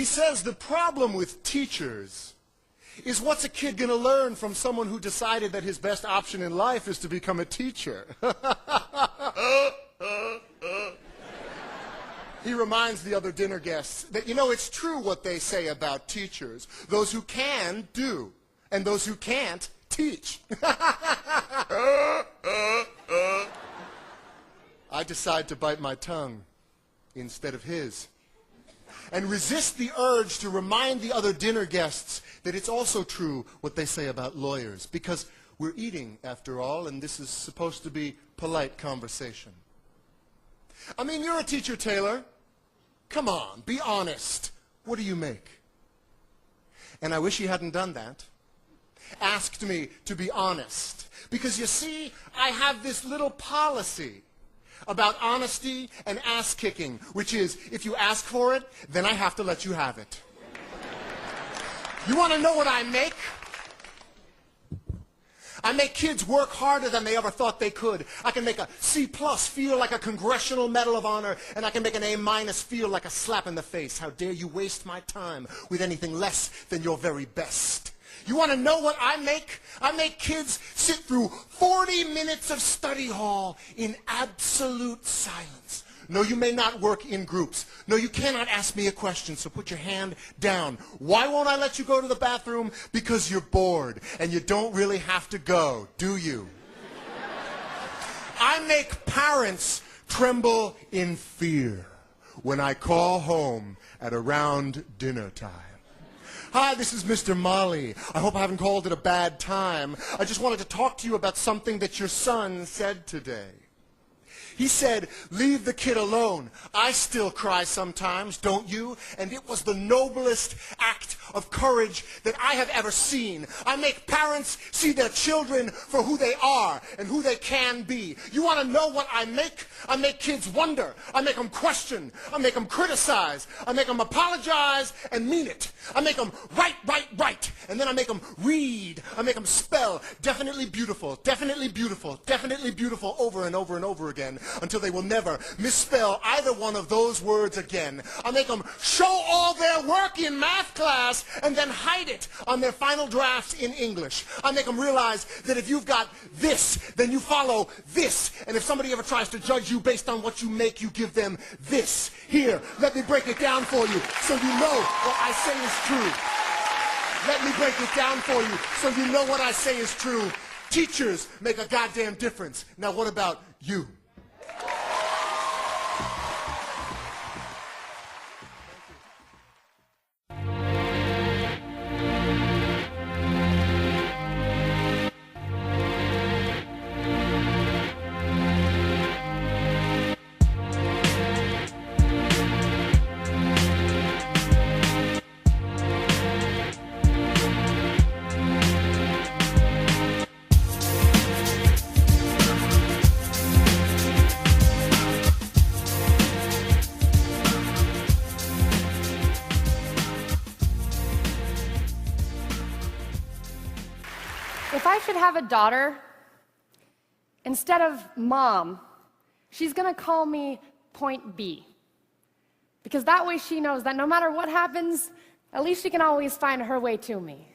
He says the problem with teachers is what's a kid going to learn from someone who decided that his best option in life is to become a teacher? He reminds the other dinner guests that, you know, it's true what they say about teachers. Those who can, do. And those who can't, teach. I decide to bite my tongue instead of his, and resist the urge to remind the other dinner guests that it's also true what they say about lawyers, because we're eating, after all, and this is supposed to be polite conversation. I mean, you're a teacher, Taylor. Come on, be honest. What do you make? And I wish he hadn't done that. Asked me to be honest. Because you see, I have this little policy about honesty and ass-kicking, which is, if you ask for it, then I have to let you have it. You want to know what I make? I make kids work harder than they ever thought they could. I can make a C+ feel like a Congressional Medal of Honor, and I can make an A- feel like a slap in the face. How dare you waste my time with anything less than your very best? You want to know what I make? I make kids sit through 40 minutes of study hall in absolute silence. No, you may not work in groups. No, you cannot ask me a question, so put your hand down. Why won't I let you go to the bathroom? Because you're bored, and you don't really have to go, do you? I make parents tremble in fear when I call home at around dinner time. Hi, this is Mr. Molly. I hope I haven't called it a bad time. I just wanted to talk to you about something that your son said today. He said, leave the kid alone. I still cry sometimes, don't you? And it was the noblest act of courage that I have ever seen. I make parents see their children for who they are and who they can be. You want to know what I make? I make kids wonder. I make them question. I make them criticize. I make them apologize and mean it. I make them write. And then I make them read. I make them spell definitely beautiful over and over and over again, until they will never misspell either one of those words again. I make them show all their work in math class and then hide it on their final drafts in English. I make them realize that if you've got this, then you follow this. And if somebody ever tries to judge you based on what you make, you give them this. Here, let me break it down for you so you know what I say is true. Let me break it down for you so you know what I say is true. Teachers make a goddamn difference. Now what about you? If I should have a daughter, instead of mom, she's going to call me Point B. Because that way she knows that no matter what happens, at least she can always find her way to me.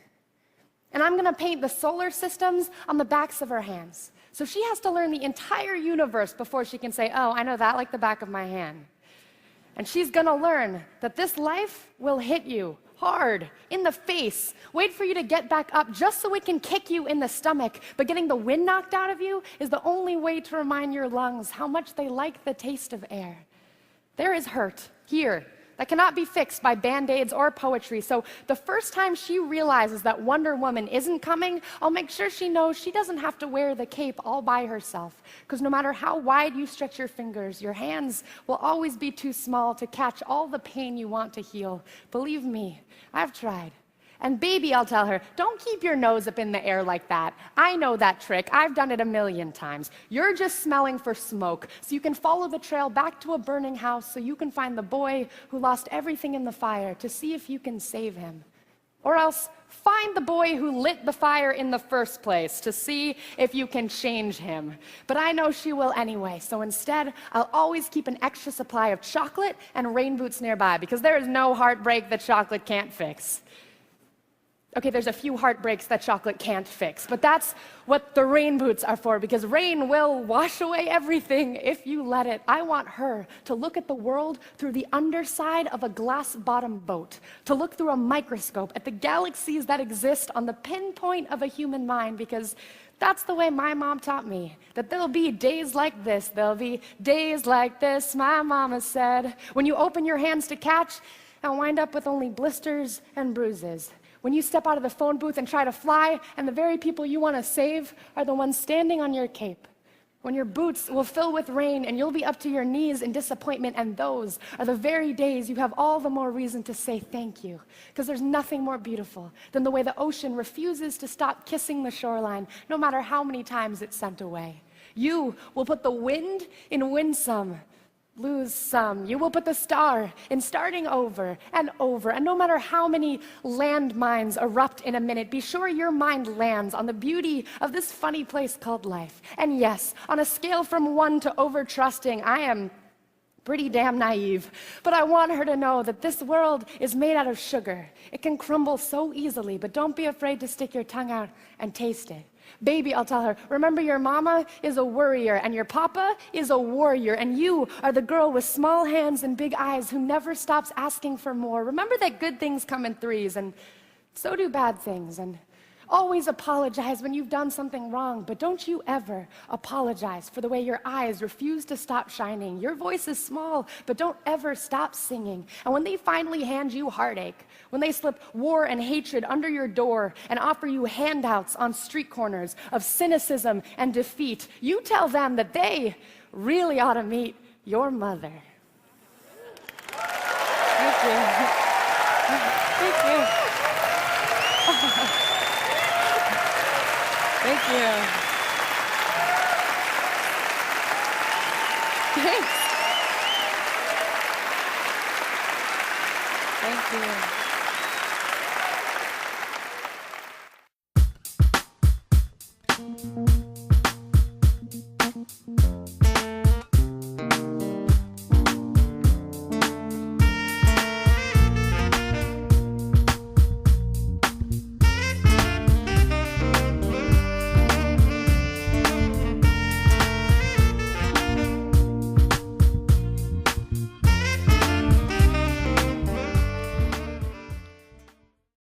And I'm going to paint the solar systems on the backs of her hands. So she has to learn the entire universe before she can say, oh, I know that like the back of my hand. And she's going to learn that this life will hit you hard, in the face, wait for you to get back up just so it can kick you in the stomach. But getting the wind knocked out of you is the only way to remind your lungs how much they like the taste of air. There is hurt here that cannot be fixed by Band-Aids or poetry. So the first time she realizes that Wonder Woman isn't coming, I'll make sure she knows she doesn't have to wear the cape all by herself. Because no matter how wide you stretch your fingers, your hands will always be too small to catch all the pain you want to heal. Believe me, I've tried. And baby, I'll tell her, don't keep your nose up in the air like that. I know that trick. I've done it 1,000,000 times. You're just smelling for smoke, so you can follow the trail back to a burning house so you can find the boy who lost everything in the fire to see if you can save him. Or else find the boy who lit the fire in the first place to see if you can change him. But I know she will anyway, so instead, I'll always keep an extra supply of chocolate and rain boots nearby, because there is no heartbreak that chocolate can't fix. Okay, there's a few heartbreaks that chocolate can't fix, but that's what the rain boots are for, because rain will wash away everything if you let it. I want her to look at the world through the underside of a glass-bottom boat, to look through a microscope at the galaxies that exist on the pinpoint of a human mind, because that's the way my mom taught me, that there'll be days like this, there'll be days like this, my mama said, when you open your hands to catch and wind up with only blisters and bruises. When you step out of the phone booth and try to fly, and the very people you want to save are the ones standing on your cape. When your boots will fill with rain and you'll be up to your knees in disappointment, and those are the very days you have all the more reason to say thank you. Because there's nothing more beautiful than the way the ocean refuses to stop kissing the shoreline, no matter how many times it's sent away. You will put the wind in winsome, lose some. You will put the star in starting over, and no matter how many landmines erupt in a minute, be sure your mind lands on the beauty of this funny place called life. And yes, on a scale from 1 to over-trusting, I am pretty damn naive, but I want her to know that this world is made out of sugar. It can crumble so easily, but don't be afraid to stick your tongue out and taste it. Baby, I'll tell her, remember your mama is a worrier and your papa is a warrior, and you are the girl with small hands and big eyes who never stops asking for more. Remember that good things come in threes, and so do bad things, and always apologize when you've done something wrong, but don't you ever apologize for the way your eyes refuse to stop shining. Your voice is small, but don't ever stop singing. And when they finally hand you heartache, when they slip war and hatred under your door and offer you handouts on street corners of cynicism and defeat, you tell them that they really ought to meet your mother. Thank you. Thank you. Thank you. Thanks. Thank you.